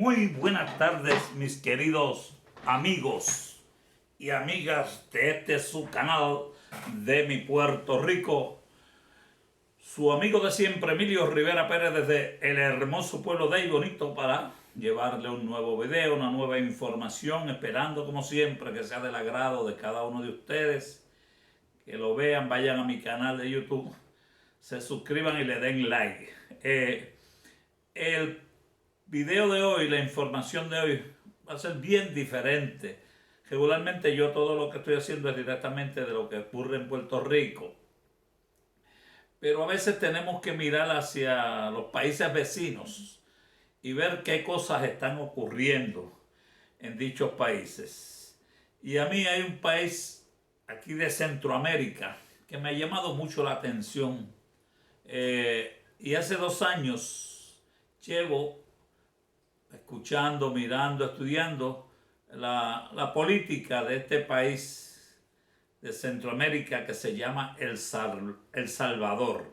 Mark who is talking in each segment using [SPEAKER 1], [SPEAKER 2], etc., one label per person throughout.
[SPEAKER 1] Muy buenas tardes, mis queridos amigos y amigas de este su canal de mi Puerto Rico. Su amigo de siempre, Emilio Rivera Pérez, desde el hermoso pueblo de Bonito, para llevarle un nuevo video, una nueva información, esperando como siempre que sea del agrado de cada uno de ustedes, que lo vean, vayan a mi canal de YouTube, se suscriban y le den like. El video de hoy, la información de hoy, va a ser bien diferente. Regularmente yo todo lo que estoy haciendo es directamente de lo que ocurre en Puerto Rico. Pero a veces tenemos que mirar hacia los países vecinos y ver qué cosas están ocurriendo en dichos países. Y a mí hay un país aquí de Centroamérica que me ha llamado mucho la atención. Y hace 2 años llevo escuchando, mirando, estudiando la política de este país de Centroamérica que se llama El Salvador.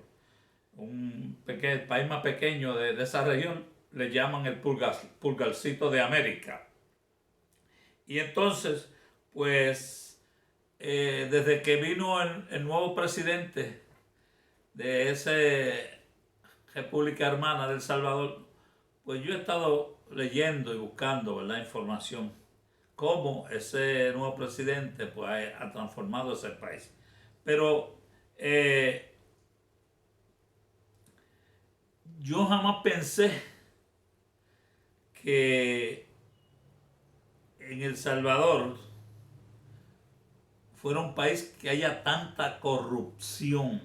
[SPEAKER 1] El país más pequeño de esa región le llaman el pulgarcito de América. Y entonces, pues, desde que vino el nuevo presidente de esa República Hermana del Salvador, pues yo he estado leyendo y buscando, ¿verdad?, información, cómo ese nuevo presidente pues, ha transformado ese país. Pero yo jamás pensé que en El Salvador fuera un país que haya tanta corrupción,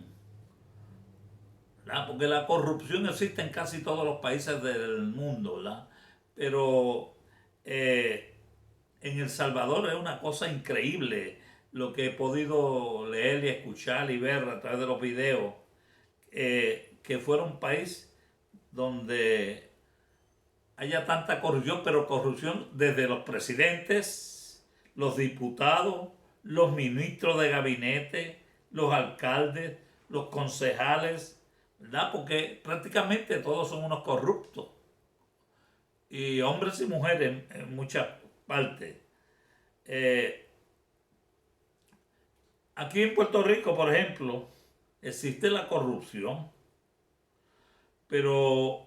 [SPEAKER 1] ¿verdad? Porque la corrupción existe en casi todos los países del mundo, ¿verdad? Pero en El Salvador es una cosa increíble lo que he podido leer y escuchar y ver a través de los videos, que fuera un país donde haya tanta corrupción, pero corrupción desde los presidentes, los diputados, los ministros de gabinete, los alcaldes, los concejales, ¿verdad? Porque prácticamente todos son unos corruptos, y hombres y mujeres en muchas partes. Aquí en Puerto Rico, por ejemplo, existe la corrupción, pero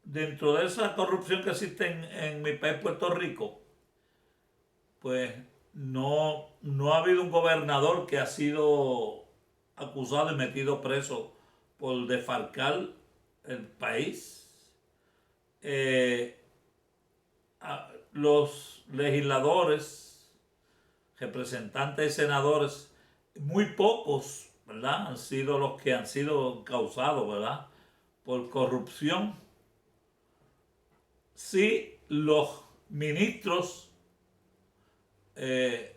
[SPEAKER 1] dentro de esa corrupción que existe en mi país, Puerto Rico, pues no ha habido un gobernador que ha sido acusado y metido preso por defalcar el país. Los legisladores, representantes y senadores, muy pocos, ¿verdad?, han sido los que han sido causados, ¿verdad?, por corrupción. Sí, los ministros de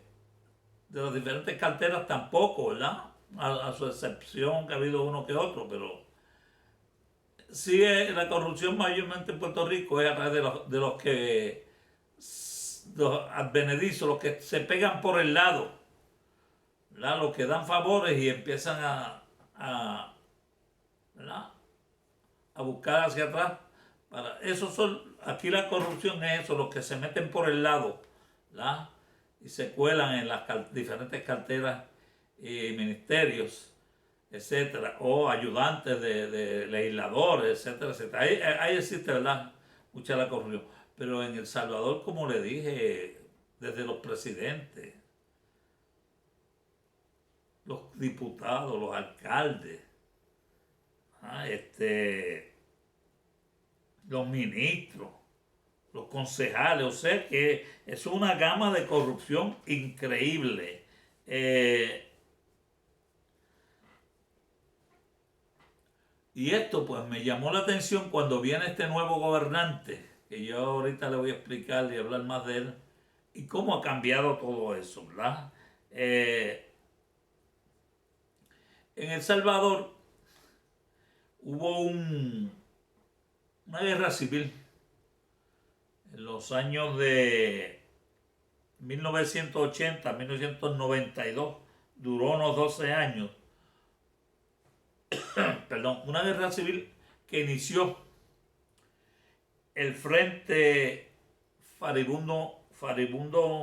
[SPEAKER 1] las diferentes carteras tampoco, ¿verdad?, a su excepción que ha habido uno que otro, pero sí, la corrupción mayormente en Puerto Rico es a través de los que, los advenedizos, los que se pegan por el lado, ¿verdad?, los que dan favores y empiezan ¿verdad?, a buscar hacia atrás. Aquí la corrupción es eso, los que se meten por el lado, ¿verdad?, y se cuelan en las diferentes carteras y ministerios, etcétera, o ayudantes de legisladores, etcétera, etcétera. Ahí existe, ¿verdad?, mucha la corrupción. Pero en El Salvador, como le dije, desde los presidentes, los diputados, los alcaldes, los ministros, los concejales, o sea que es una gama de corrupción increíble. Y esto pues me llamó la atención cuando viene este nuevo gobernante, que yo ahorita le voy a explicar y hablar más de él, y cómo ha cambiado todo eso, ¿verdad? En El Salvador hubo una guerra civil en los años de 1980 a 1992, duró unos 12 años. Perdón, una guerra civil que inició el Frente Faribundo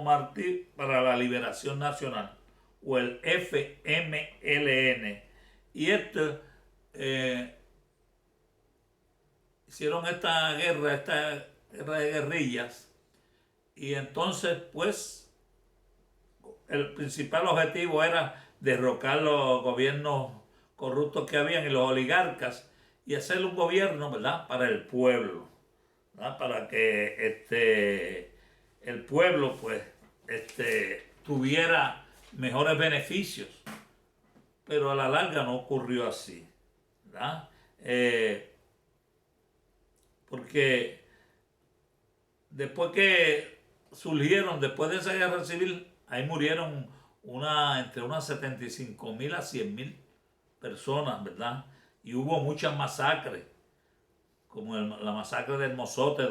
[SPEAKER 1] Martí para la Liberación Nacional, o el FMLN. Y esto hicieron esta guerra de guerrillas, y entonces pues el principal objetivo era derrocar los gobiernos corruptos que habían y los oligarcas, y hacer un gobierno, ¿verdad?, para el pueblo, ¿verdad?, para que el pueblo pues tuviera mejores beneficios. Pero a la larga no ocurrió así, ¿verdad? Porque después después de esa guerra civil, ahí murieron entre unas 75.000 a 100.000 personas, ¿verdad? Y hubo muchas masacres, como la masacre del Mozote,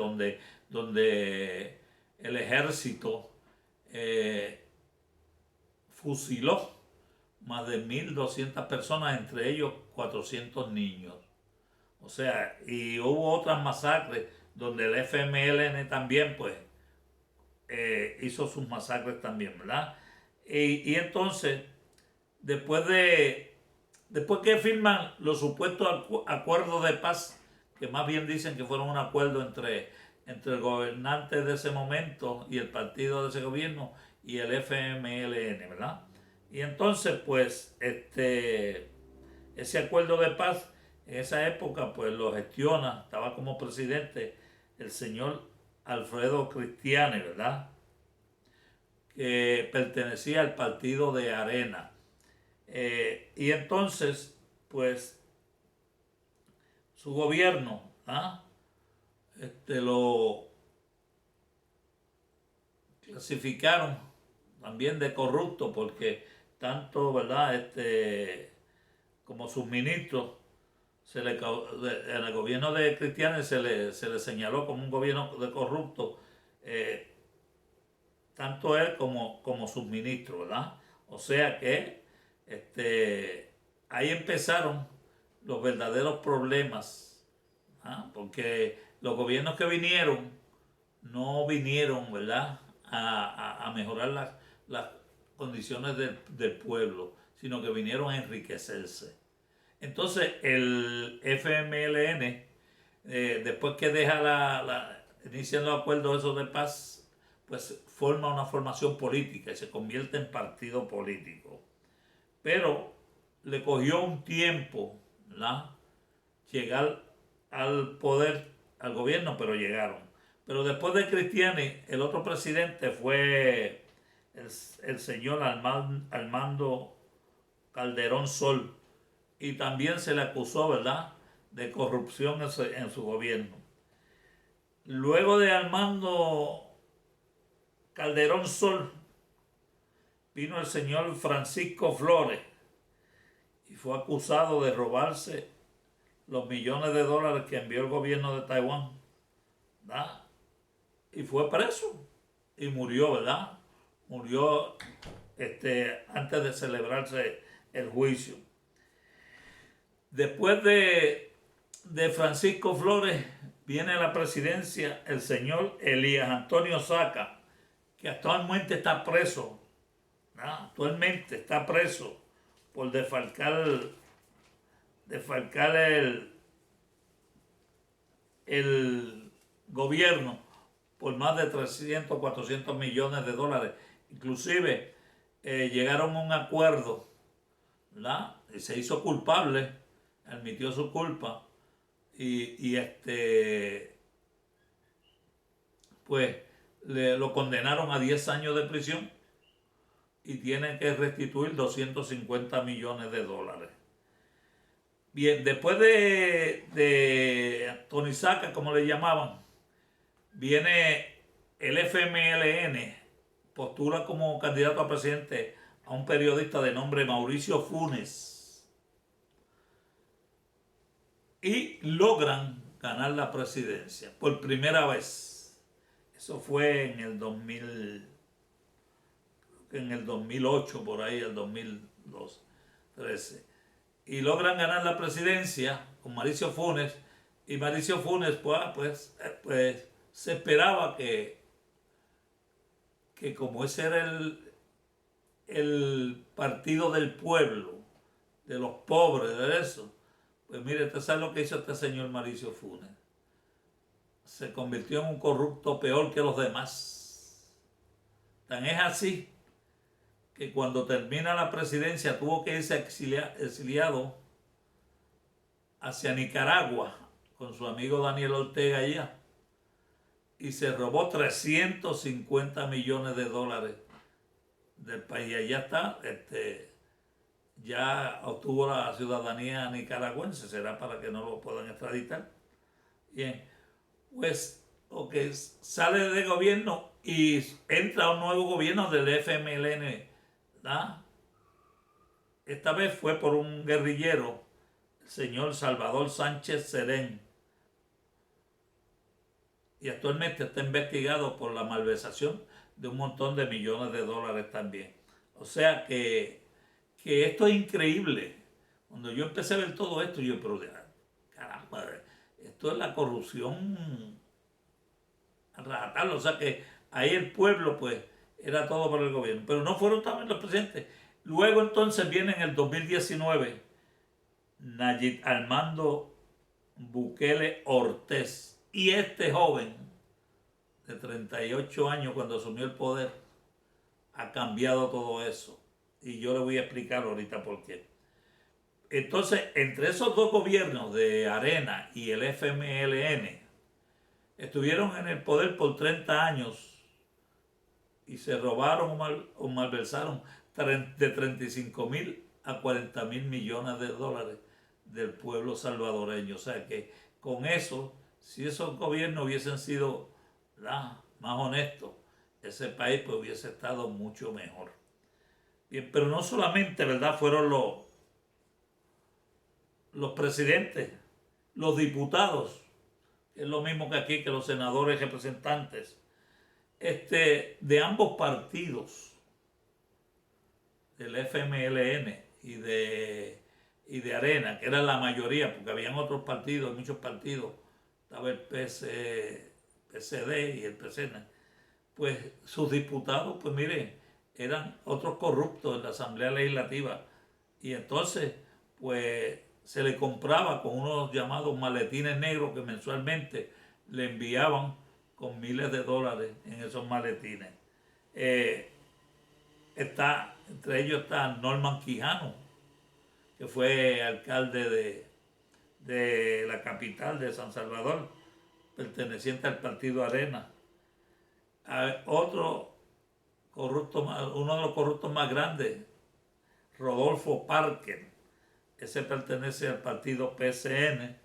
[SPEAKER 1] donde el ejército fusiló más de 1.200 personas, entre ellos 400 niños. O sea, y hubo otras masacres donde el FMLN también, pues, hizo sus masacres también, ¿verdad? Y entonces, después que firman los supuestos acuerdos de paz, que más bien dicen que fueron un acuerdo entre el gobernante de ese momento y el partido de ese gobierno y el FMLN, ¿verdad? Y entonces, pues, ese acuerdo de paz, en esa época, pues lo gestiona, estaba como presidente el señor Alfredo Cristiani, ¿verdad?, que pertenecía al partido de Arena. Y entonces, pues, su gobierno, lo clasificaron también de corrupto, porque tanto, ¿verdad?, como sus ministros, en el gobierno de Cristiani se le señaló como un gobierno de corrupto, tanto él como sus ministros, ¿verdad? O sea que ahí empezaron los verdaderos problemas, porque los gobiernos que vinieron no vinieron, ¿verdad?, a mejorar las condiciones del pueblo, sino que vinieron a enriquecerse. Entonces el FMLN, después que inician los acuerdos esos de paz, pues forma una formación política y se convierte en partido político. Pero le cogió un tiempo, ¿verdad?, llegar al poder, al gobierno, pero llegaron. Pero después de Cristiani, el otro presidente fue el señor Armando Calderón Sol, y también se le acusó, ¿verdad?, de corrupción en su gobierno. Luego de Armando Calderón Sol, vino el señor Francisco Flores y fue acusado de robarse los millones de dólares que envió el gobierno de Taiwán, ¿verdad?, y fue preso y murió, ¿verdad? Murió antes de celebrarse el juicio. Después de Francisco Flores viene a la presidencia el señor Elías Antonio Saca, que actualmente está preso, ¿no? Actualmente está preso por defalcar el gobierno por más de 300, 400 millones de dólares. Inclusive llegaron a un acuerdo, ¿verdad?, y se hizo culpable, admitió su culpa, y pues lo condenaron a 10 años de prisión y tiene que restituir 250 millones de dólares. Bien, después de Tony Saca, como le llamaban, viene el FMLN, postula como candidato a presidente a un periodista de nombre Mauricio Funes y logran ganar la presidencia por primera vez. Eso fue en el 2008, por ahí, el 2013. Y logran ganar la presidencia con Mauricio Funes, Y Mauricio Funes, pues se esperaba que como ese era el partido del pueblo, de los pobres, de eso, pues mire, usted sabe lo que hizo este señor Mauricio Funes. Se convirtió en un corrupto peor que los demás. Tan es así que cuando termina la presidencia tuvo que irse exiliado hacia Nicaragua con su amigo Daniel Ortega allá y se robó 350 millones de dólares del país. Allá está, ya obtuvo la ciudadanía nicaragüense, será para que no lo puedan extraditar. Bien, pues sale de gobierno y entra un nuevo gobierno del FMLN, ¿verdad? Esta vez fue por un guerrillero, el señor Salvador Sánchez Serén, y actualmente está investigado por la malversación de un montón de millones de dólares también. O sea que esto es increíble. Cuando yo empecé a ver todo esto, yo, pero caramba, esto es la corrupción a rajatabla. O sea que ahí el pueblo, pues, era todo para el gobierno. Pero no fueron también los presidentes. Luego entonces viene en el 2019 Nayib Armando Bukele Ortiz. Y este joven de 38 años cuando asumió el poder ha cambiado todo eso. Y yo le voy a explicar ahorita por qué. Entonces, entre esos dos gobiernos de Arena y el FMLN, estuvieron en el poder por 30 años y se robaron o malversaron de 35.000 a 40.000 millones de dólares del pueblo salvadoreño. O sea que con eso, si esos gobiernos hubiesen sido más honestos, ese país pues hubiese estado mucho mejor. Bien, pero no solamente, ¿verdad?, fueron los presidentes, los diputados, que es lo mismo que aquí, que los senadores representantes, de ambos partidos, del FMLN y de Arena, que eran la mayoría, porque habían otros partidos, muchos partidos, estaba el PCD y el PCN, pues sus diputados, pues miren, eran otros corruptos en la Asamblea Legislativa. Y entonces, pues se le compraba con unos llamados maletines negros que mensualmente le enviaban con miles de dólares en esos maletines. Entre ellos está Norman Quijano, que fue alcalde de la capital de San Salvador, perteneciente al partido Arena. Otro corrupto, uno de los corruptos más grandes, Rodolfo Parker, ese pertenece al partido PCN,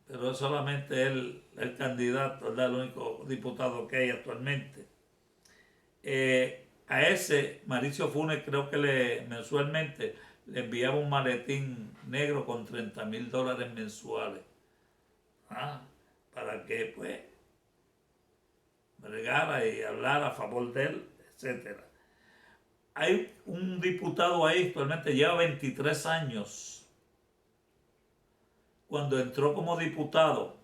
[SPEAKER 1] pero es solamente el candidato, ¿verdad?, el único diputado que hay actualmente. A ese Mauricio Funes creo que mensualmente le enviaba un maletín negro con 30.000 dólares mensuales, para que pues bregara y hablara a favor de él, etcétera. Hay un diputado ahí, actualmente lleva 23 años. Cuando entró como diputado,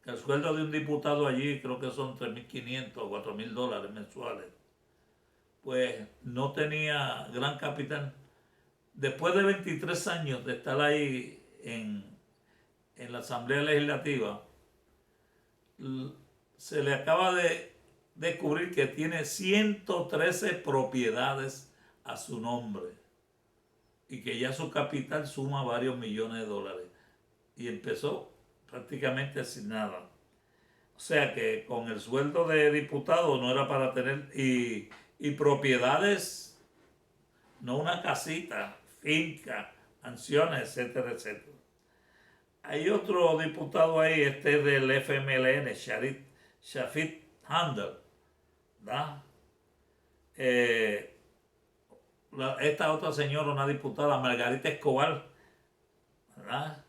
[SPEAKER 1] que el sueldo de un diputado allí creo que son 3.500 o 4.000 dólares mensuales, pues no tenía gran capital. Después de 23 años de estar ahí en la Asamblea Legislativa, se le acaba de descubrir que tiene 113 propiedades a su nombre y que ya su capital suma varios millones de dólares y empezó prácticamente sin nada. O sea que con el sueldo de diputado no era para tener y propiedades, no una casita, finca, mansiones, etcétera, etcétera. Hay otro diputado ahí, del FMLN, Shafit Handel, ¿verdad? Esta otra señora, una diputada, Margarita Escobar, ¿verdad?,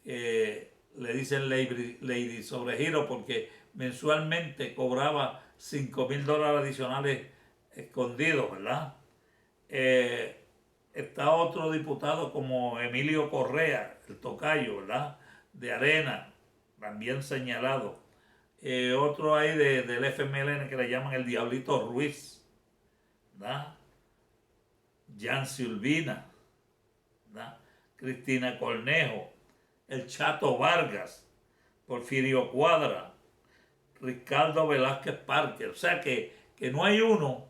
[SPEAKER 1] que le dicen Lady Sobregiro porque mensualmente cobraba 5.000 dólares adicionales escondidos, ¿verdad? Está otro diputado como Emilio Correa, el tocayo, ¿verdad?, de Arena, también señalado. Otro hay del FMLN que le llaman el Diablito Ruiz, ¿verdad? Yancy Urbina, ¿verdad? Cristina Cornejo, el Chato Vargas, Porfirio Cuadra, Ricardo Velázquez Parker. O sea que no hay uno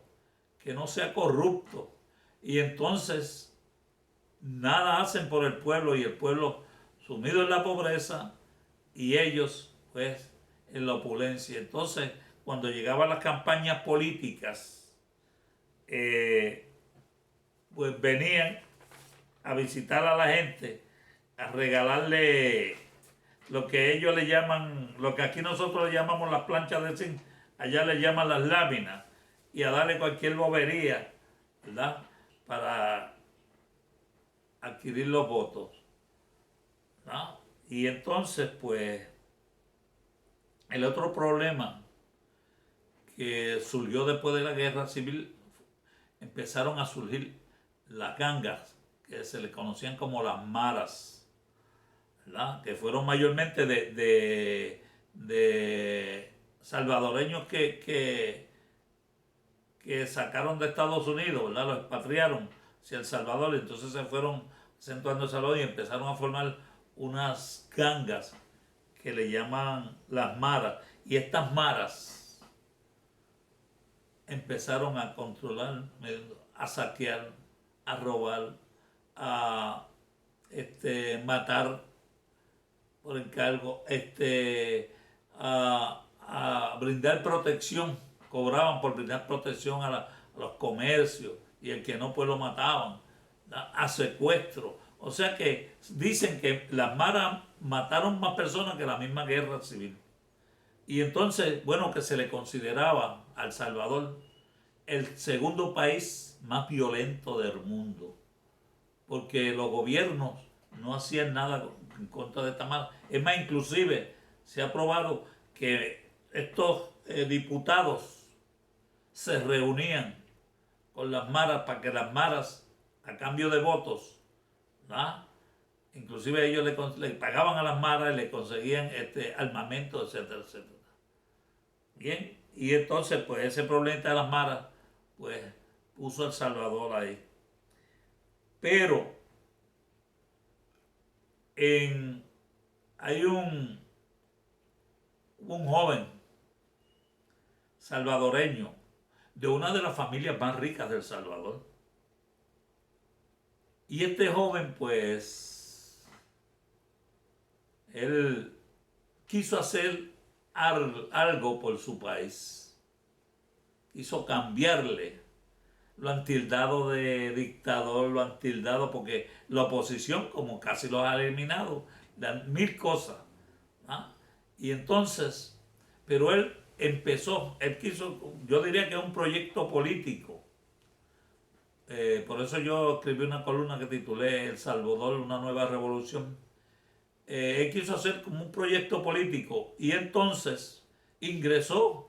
[SPEAKER 1] que no sea corrupto. Y entonces nada hacen por el pueblo y el pueblo sumido en la pobreza y ellos pues en la opulencia. Entonces cuando llegaban las campañas políticas pues venían a visitar a la gente, a regalarle lo que ellos le llaman, lo que aquí nosotros le llamamos las planchas de zinc, allá le llaman las láminas, y a darle cualquier bobería, ¿verdad? Para adquirir los votos, ¿no? Y entonces, pues, el otro problema que surgió después de la guerra civil, empezaron a surgir las gangas, que se les conocían como las maras, ¿verdad? Que fueron mayormente de salvadoreños que sacaron de Estados Unidos, ¿verdad? Los expatriaron hacia El Salvador, y entonces se fueron acentuando El Salvador y empezaron a formar unas gangas que le llaman las maras. Y estas maras empezaron a controlar, a saquear, a robar, a matar por encargo, a brindar protección, cobraban por brindar protección a los comercios, y el que no pues lo mataban, a secuestro. O sea que dicen que las maras mataron más personas que la misma guerra civil. Y entonces, bueno, que se le consideraba a El Salvador el segundo país más violento del mundo, porque los gobiernos no hacían nada en contra de esta mara. Es más, inclusive se ha probado que estos diputados se reunían con las maras para que las maras, a cambio de votos, ¿no? Inclusive ellos le pagaban a las maras y le conseguían armamento, etcétera, etcétera. Bien, y entonces pues ese problema de las maras pues puso a El Salvador ahí. Pero hay un joven salvadoreño de una de las familias más ricas de El Salvador. Y este joven, pues, él quiso hacer algo por su país. Quiso cambiarle. Lo han tildado de dictador, lo han tildado porque la oposición, como casi los ha eliminado, dan mil cosas, ¿no? Y entonces, pero él quiso, yo diría que es un proyecto político. Por eso yo escribí una columna que titulé El Salvador, una nueva revolución. Él quiso hacer como un proyecto político y entonces ingresó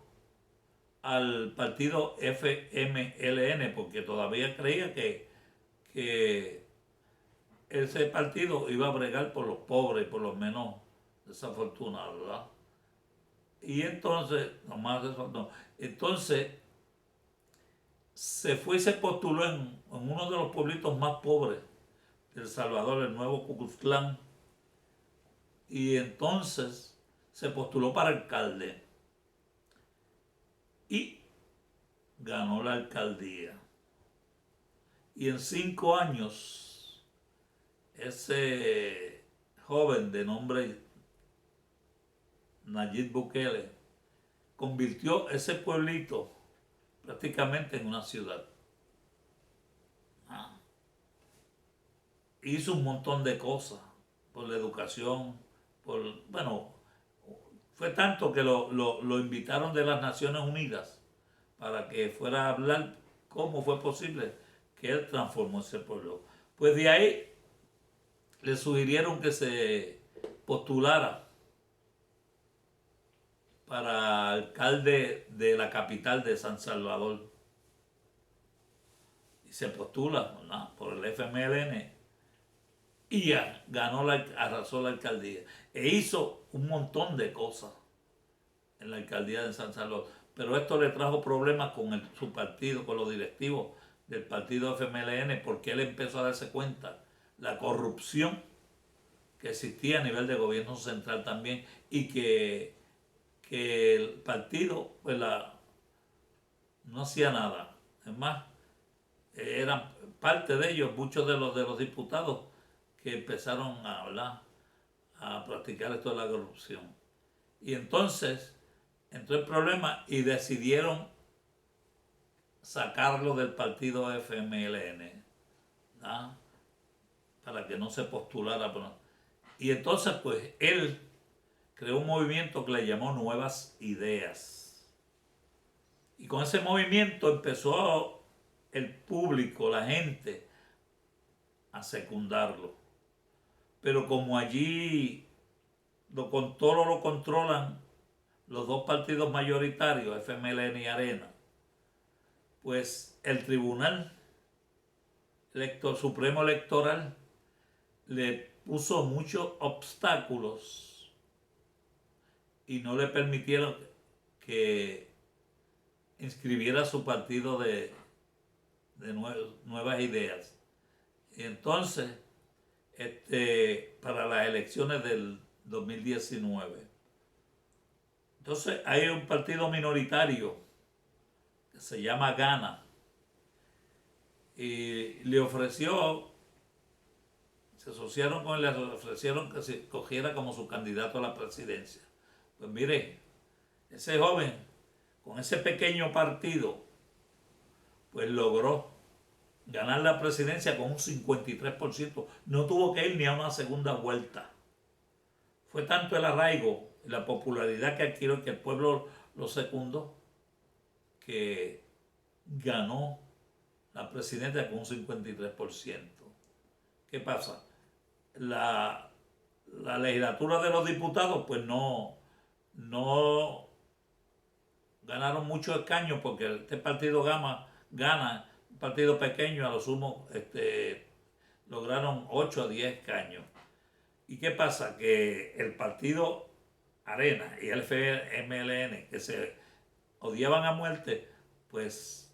[SPEAKER 1] al partido FMLN porque todavía creía que ese partido iba a bregar por los pobres y por los menos desafortunados, ¿verdad? Y entonces, nomás eso no. Entonces, se fue y se postuló en uno de los pueblitos más pobres de El Salvador, el nuevo Cucuzclán. Y entonces se postuló para alcalde. Y ganó la alcaldía. Y en 5 años, ese joven de nombre Nayib Bukele convirtió ese pueblito prácticamente en una ciudad. Hizo un montón de cosas por la educación, bueno, fue tanto que lo invitaron de las Naciones Unidas para que fuera a hablar cómo fue posible que él transformó ese pueblo. Pues de ahí le sugirieron que se postulara para alcalde de la capital de San Salvador. Y se postula, ¿verdad?, por el FMLN. y arrasó la alcaldía. E hizo un montón de cosas en la alcaldía de San Salvador. Pero esto le trajo problemas con su partido, con los directivos del partido FMLN, porque él empezó a darse cuenta la corrupción que existía a nivel de gobierno central también, y que el partido pues no hacía nada. Es más, eran parte de ellos, muchos de los diputados que empezaron a hablar, a practicar esto de la corrupción. Y entonces entró el problema y decidieron sacarlo del partido FMLN, ¿no? Para que no se postulara. Y entonces pues él creó un movimiento que le llamó Nuevas Ideas. Y con ese movimiento empezó el público, la gente, a secundarlo. Pero como allí todo lo controlan los dos partidos mayoritarios, FMLN y Arena, pues el Tribunal Supremo Electoral le puso muchos obstáculos y no le permitieron que inscribiera su partido de Nuevas Ideas. Y entonces, para las elecciones del 2019. Entonces hay un partido minoritario que se llama Gana y le ofreció, se asociaron con él, le ofrecieron que se cogiera como su candidato a la presidencia. Pues mire, ese joven con ese pequeño partido pues logró ganar la presidencia con un 53%. No tuvo que ir ni a una segunda vuelta. Fue tanto el arraigo y la popularidad que adquirió, que el pueblo lo secundó, que ganó la presidencia con un 53%. ¿Qué pasa? La legislatura de los diputados pues no ganaron muchos escaños, porque este partido gana un partido pequeño, a lo sumo lograron 8 a 10 escaños. ¿Y qué pasa? Que el partido Arena y el FMLN, que se odiaban a muerte, pues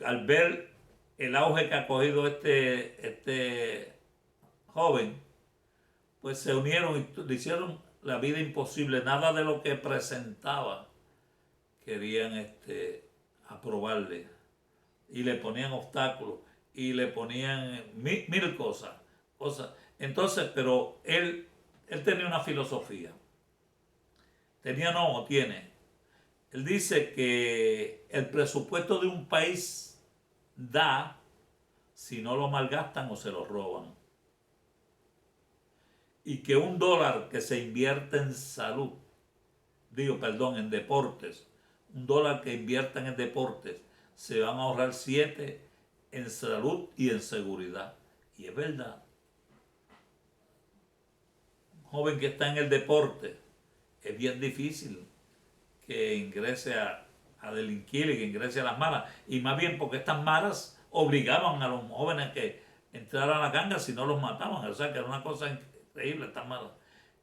[SPEAKER 1] al ver el auge que ha cogido este joven, pues se unieron y le hicieron la vida imposible. Nada de lo que presentaba querían aprobarle, y le ponían obstáculos y le ponían mil cosas. Entonces, pero él tenía una filosofía. Tiene. Él dice que el presupuesto de un país da si no lo malgastan o se lo roban. Y que $1 que se invierte en salud, en deportes, $1 que inviertan en deportes, se van a ahorrar 7 en salud y en seguridad. Y es verdad. Un joven que está en el deporte, es bien difícil que ingrese a delinquir y que ingrese a las maras. Y más bien porque estas maras obligaban a los jóvenes que entraran a la ganga, si no los mataban. O sea que era una cosa increíble estas maras.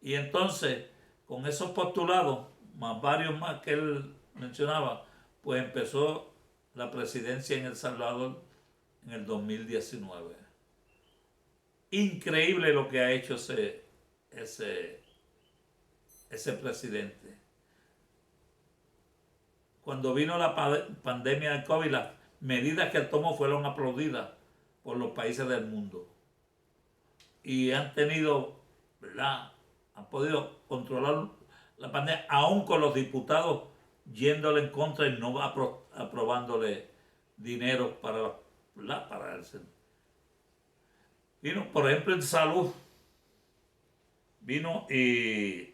[SPEAKER 1] Y entonces, con esos postulados, más varios más que él mencionaba, pues empezó la presidencia en El Salvador en el 2019. Increíble lo que ha hecho ese presidente. Cuando vino la pandemia del COVID, las medidas que él tomó fueron aplaudidas por los países del mundo. Y han tenido, ¿verdad? Han podido controlar la pandemia, aún con los diputados yéndole en contra y no aprobándole dinero para el centro. Vino, por ejemplo, en salud, vino y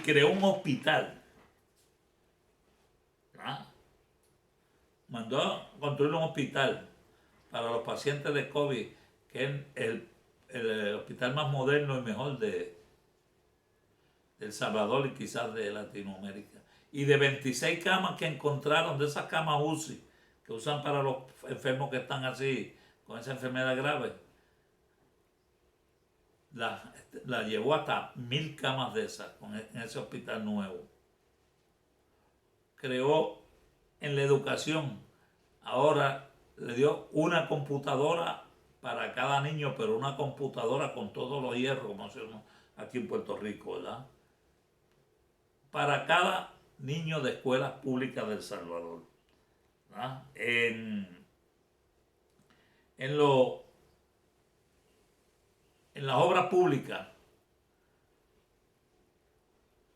[SPEAKER 1] creó un hospital. Mandó a construir un hospital para los pacientes de COVID, que es el hospital más moderno y mejor de El Salvador y quizás de Latinoamérica. Y de 26 camas que encontraron, de esas camas UCI que usan para los enfermos que están así con esa enfermedad grave, la llevó hasta 1000 camas de esas en ese hospital nuevo. Creó en la educación, ahora le dio una computadora para cada niño, pero una computadora con todos los hierros, como hacemos aquí en Puerto Rico, ¿verdad? Para cada niño de escuelas públicas de El Salvador, ¿verdad? En, lo, en las obras públicas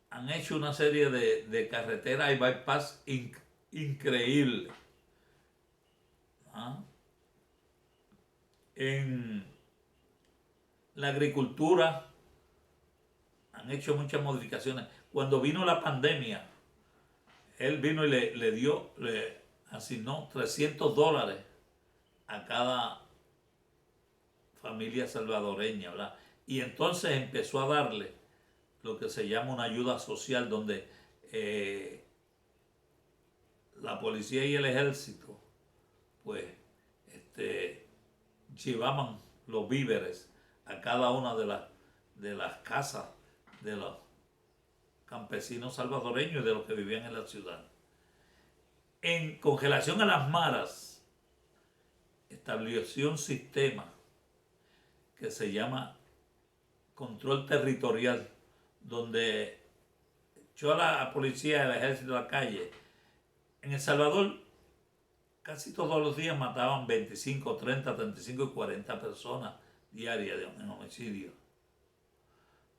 [SPEAKER 1] han hecho una serie de carreteras y bypass increíbles. ¿Ah? En la agricultura han hecho muchas modificaciones. Cuando vino la pandemia, él vino y le asignó $300 a cada familia salvadoreña, ¿verdad? Y entonces empezó a darle lo que se llama una ayuda social, donde la policía y el ejército pues llevaban los víveres a cada una de las casas de los campesinos salvadoreños y de los que vivían en la ciudad. En congelación a las maras, estableció un sistema que se llama control territorial, donde echó a la policía y al ejército a la calle. En El Salvador, casi todos los días mataban 25, 30, 35 y 40 personas diarias en homicidio.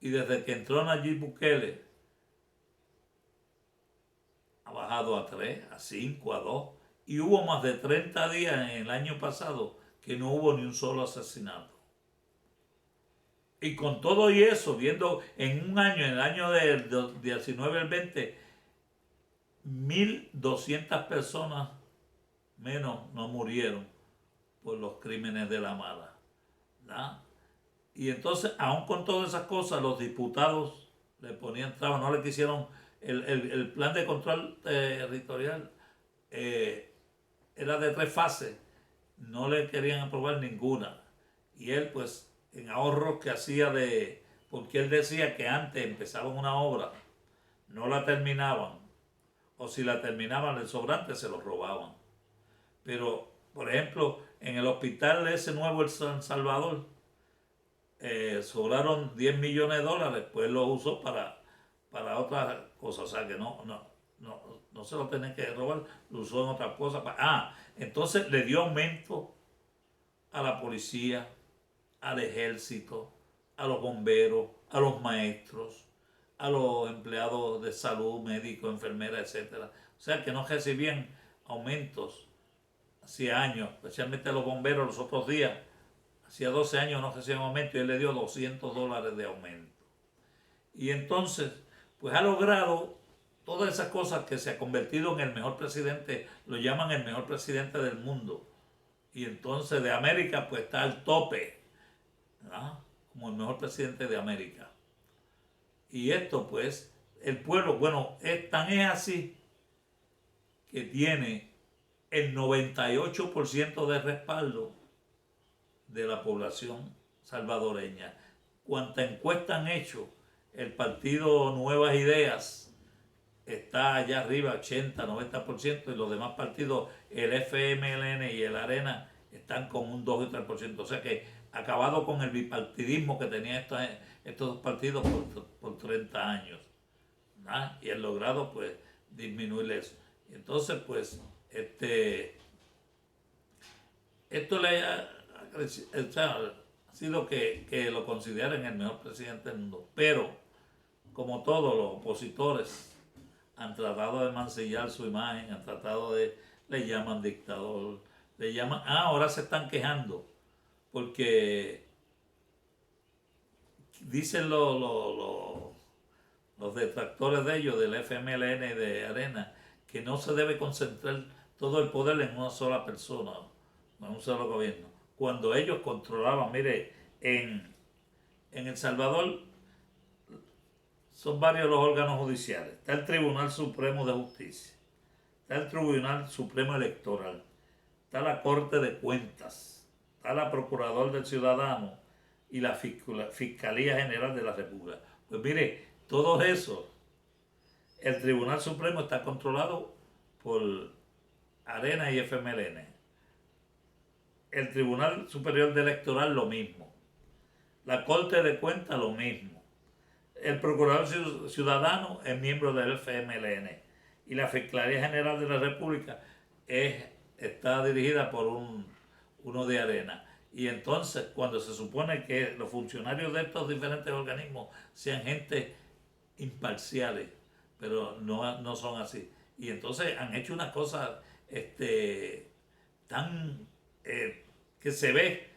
[SPEAKER 1] Y desde que entró Nayib Bukele, ha bajado a 3, a 5, a 2. Y hubo más de 30 días en el año pasado que no hubo ni un solo asesinato. Y con todo y eso, viendo en un año, en el año del 19 al 20, 1200 personas menos no murieron por los crímenes de la mala, ¿verdad? Y entonces, aún con todas esas cosas, los diputados le ponían trabas, no le quisieron. El plan de control territorial era de 3 fases, no le querían aprobar ninguna. Y él, pues, en ahorros que hacía porque él decía que antes empezaban una obra, no la terminaban, o si la terminaban, el sobrante se lo robaban. Pero, por ejemplo, en el hospital ese nuevo en San Salvador, sobraron $10 millones, pues lo usó para otras cosas, o sea que no se lo tenía que robar, lo usó en otras cosas. Entonces le dio aumento a la policía, al ejército, a los bomberos, a los maestros, a los empleados de salud, médicos, enfermeras, etc. O sea que no recibían aumentos hacía años, especialmente los bomberos los otros días. Hacía 12 años no recibían aumento y él le dio $200 de aumento. Y entonces, pues ha logrado todas esas cosas, que se ha convertido en el mejor presidente, lo llaman el mejor presidente del mundo. Y entonces de América pues está al tope, ¿verdad? Como el mejor presidente de América. Y esto pues, el pueblo, bueno, es así que tiene el 98% de respaldo de la población salvadoreña. Cuanta encuesta han hecho, el partido Nuevas Ideas está allá arriba, 80, 90%, y los demás partidos, el FMLN y el Arena, están con un 2 y 3%. O sea que ha acabado con el bipartidismo que tenían estos dos partidos por 30 años, ¿verdad? Y han logrado pues disminuir eso. Y entonces pues esto le ha sido que lo consideren el mejor presidente del mundo. Pero, como todos los opositores, han tratado de mancillar su imagen, han tratado le llaman dictador, le llaman, ahora se están quejando, porque dicen los detractores de ellos, del FMLN y de Arena, que no se debe concentrar todo el poder en una sola persona, en un solo gobierno. Cuando ellos controlaban, mire, en El Salvador son varios los órganos judiciales. Está el Tribunal Supremo de Justicia, está el Tribunal Supremo Electoral, está la Corte de Cuentas, está la Procurador del Ciudadano y la Fiscalía General de la República. Pues mire, todo eso, el Tribunal Supremo está controlado por Arena y FMLN. El Tribunal Superior Electoral lo mismo. La Corte de Cuentas lo mismo. El Procurador Ciudadano es miembro del FMLN. Y la Fiscalía General de la República está dirigida por uno de Arena. Y entonces, cuando se supone que los funcionarios de estos diferentes organismos sean gente imparciales, pero no son así. Y entonces han hecho una cosa tan que se ve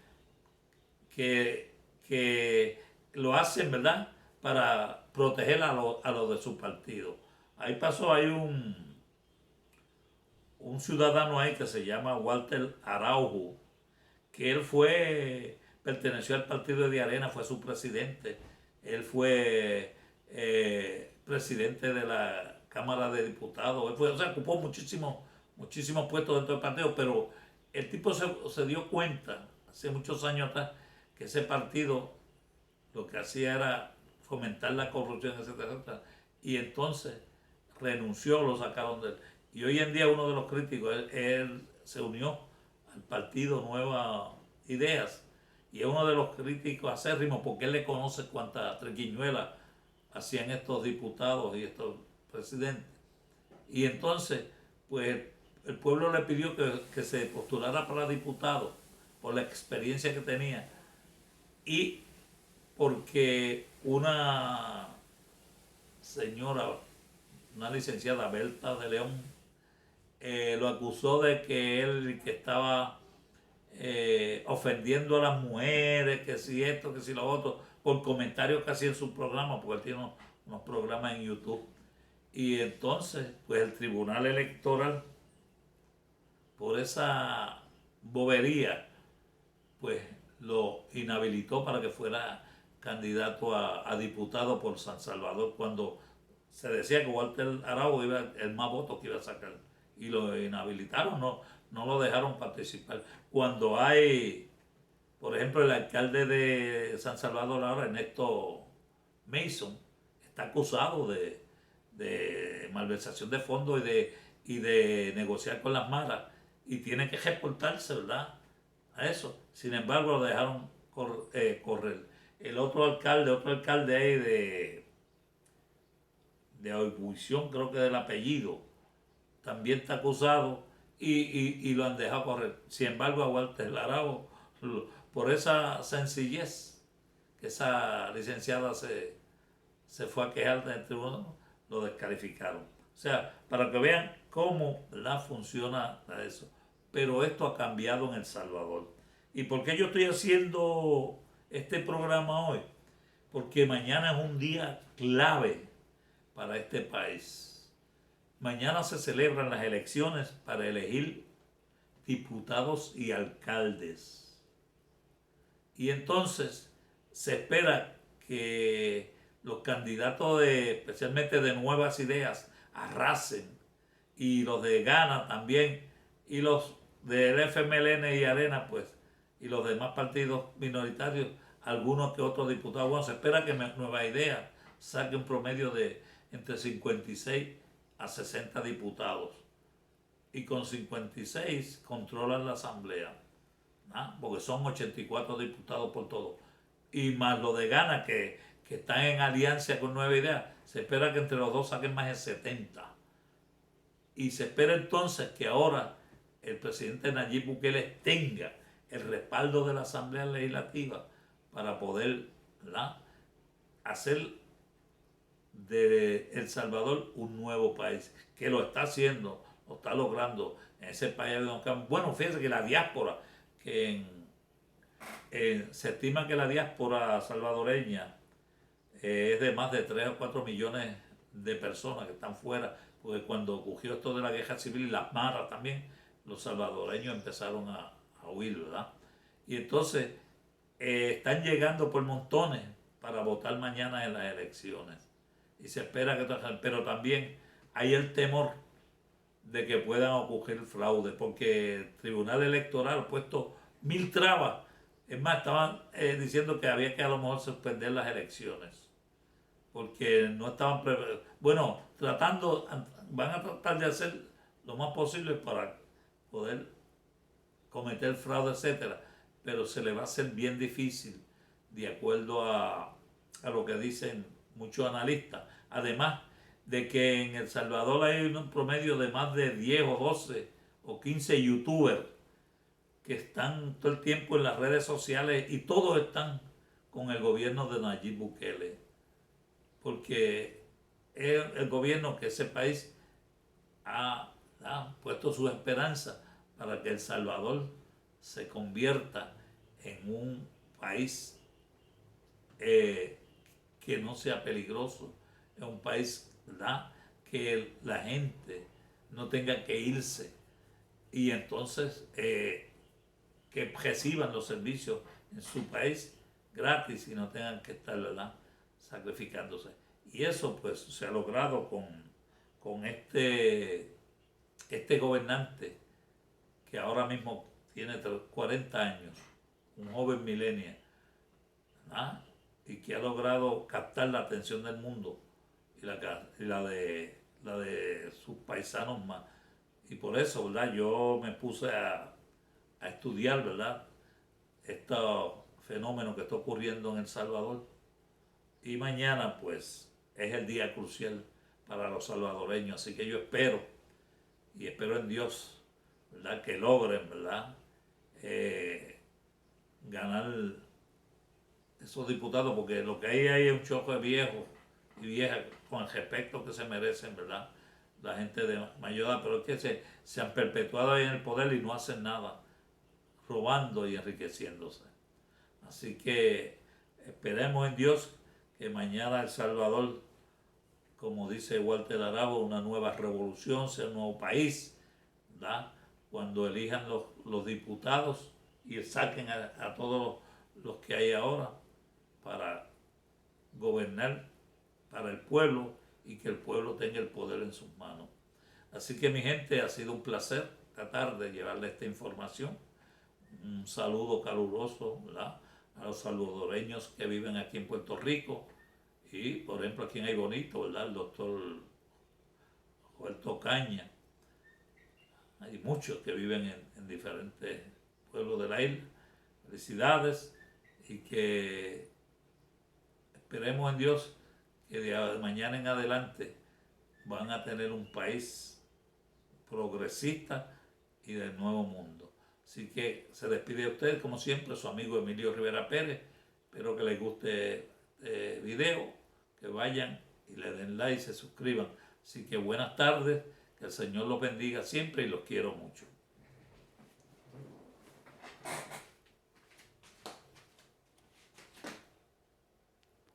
[SPEAKER 1] que lo hacen, ¿verdad?, para proteger a los de su partido. Ahí hay un ciudadano ahí que se llama Walter Araujo, que perteneció al partido de Arena, fue su presidente. Él fue presidente de la Cámara de Diputados. O sea, ocupó muchísimos puestos dentro del partido, pero el tipo se dio cuenta hace muchos años atrás que ese partido lo que hacía era fomentar la corrupción, etcétera, etcétera. Y entonces renunció, lo sacaron de él. Y hoy en día uno de los críticos, él se unió al partido Nuevas Ideas. Y es uno de los críticos acérrimos porque él le conoce cuántas triquiñuelas hacían estos diputados y estos presidentes. Y entonces, pues el pueblo le pidió que se postulara para diputado por la experiencia que tenía y porque una señora, una licenciada, Berta de León, lo acusó de que él que estaba ofendiendo a las mujeres, que si esto, que si lo otro, por comentarios que hacía en su programa, porque él tiene unos programas en YouTube. Y entonces, pues el Tribunal Electoral, por esa bobería, pues lo inhabilitó para que fuera candidato a diputado por San Salvador, cuando se decía que Walter Araujo iba el más votos que iba a sacar. Y lo inhabilitaron, no lo dejaron participar. Cuando hay, por ejemplo, el alcalde de San Salvador ahora, Ernesto Mason, está acusado de malversación de fondos y de negociar con las maras, y tiene que reportarse, ¿verdad?, a eso. Sin embargo, lo dejaron correr. El otro alcalde ahí de Oibuición, creo que del apellido, también está acusado y lo han dejado correr. Sin embargo, a Walter Araujo, por esa sencillez que esa licenciada se fue a quejar del tribunal, lo descalificaron. O sea, para que vean cómo funciona eso. Pero esto ha cambiado en El Salvador. ¿Y por qué yo estoy haciendo este programa hoy? Porque mañana es un día clave para este país. Mañana se celebran las elecciones para elegir diputados y alcaldes. Y entonces se espera que los candidatos especialmente de Nuevas Ideas arrasen, y los de Gana también, y los del FMLN y Arena, pues, y los demás partidos minoritarios, algunos que otros diputados. Bueno, se espera que Nueva Idea saque un promedio de entre 56 a 60 diputados, y con 56 controlan la asamblea, ¿no?, porque son 84 diputados por todo, y más lo de Gana que están en alianza con Nueva Idea, se espera que entre los dos saquen más de 70. Y se espera entonces que ahora el presidente Nayib Bukele tenga el respaldo de la Asamblea Legislativa para poder, ¿verdad?, hacer de El Salvador un nuevo país, que lo está haciendo, lo está logrando en ese país. Bueno, fíjense que la diáspora, que se estima que la diáspora salvadoreña es de más de 3 o 4 millones de personas que están fuera, porque cuando ocurrió esto de la guerra civil y las maras también, los salvadoreños empezaron a huir, ¿verdad? Y entonces están llegando por montones para votar mañana en las elecciones. Y se espera pero también hay el temor de que puedan ocurrir fraude, porque el Tribunal Electoral ha puesto mil trabas. Es más, estaban diciendo que había que a lo mejor suspender las elecciones, porque no estaban bueno, van a tratar de hacer lo más posible para poder cometer fraude, etcétera, pero se le va a hacer bien difícil de acuerdo a lo que dicen muchos analistas. Además de que en El Salvador hay un promedio de más de 10 o 12 o 15 youtubers que están todo el tiempo en las redes sociales y todos están con el gobierno de Nayib Bukele, porque es el gobierno que ese país ha puesto su esperanza para que El Salvador se convierta en un país que no sea peligroso, en un país, ¿verdad?, que la gente no tenga que irse y entonces que reciban los servicios en su país gratis y no tengan que estar, ¿verdad?, sacrificándose. Y eso pues se ha logrado con este gobernante que ahora mismo tiene 40 años, un joven millennial, ¿ah?, y que ha logrado captar la atención del mundo y la de sus paisanos más. Y por eso, ¿verdad?, yo me puse a estudiar, ¿verdad?, este fenómeno que está ocurriendo en El Salvador. Y mañana, pues, es el día crucial para los salvadoreños. Así que yo espero, y espero en Dios, ¿verdad?, que logren, ¿verdad?, ganar esos diputados, porque lo que hay es un choque de viejos y viejas con el respeto que se merecen, ¿verdad?, la gente de mayor edad, pero es que se han perpetuado ahí en el poder y no hacen nada, robando y enriqueciéndose. Así que esperemos en Dios que mañana El Salvador, como dice Walter Arabo, una nueva revolución, sea un nuevo país, ¿verdad?, cuando elijan los diputados y saquen a todos los que hay ahora para gobernar para el pueblo y que el pueblo tenga el poder en sus manos. Así que mi gente, ha sido un placer tratar de llevarle esta información. Un saludo caluroso, ¿verdad?, a los salvadoreños que viven aquí en Puerto Rico y, por ejemplo, aquí en Ay Bonito, ¿verdad?, el doctor Joel Tocaña. Hay muchos que viven en diferentes pueblos de la isla. Felicidades y que esperemos en Dios que de mañana en adelante van a tener un país progresista y del nuevo mundo. Así que se despide de ustedes, como siempre, su amigo Emilio Rivera Pérez. Espero que les guste este video, que vayan y le den like y se suscriban. Así que buenas tardes, que el Señor los bendiga siempre y los quiero mucho.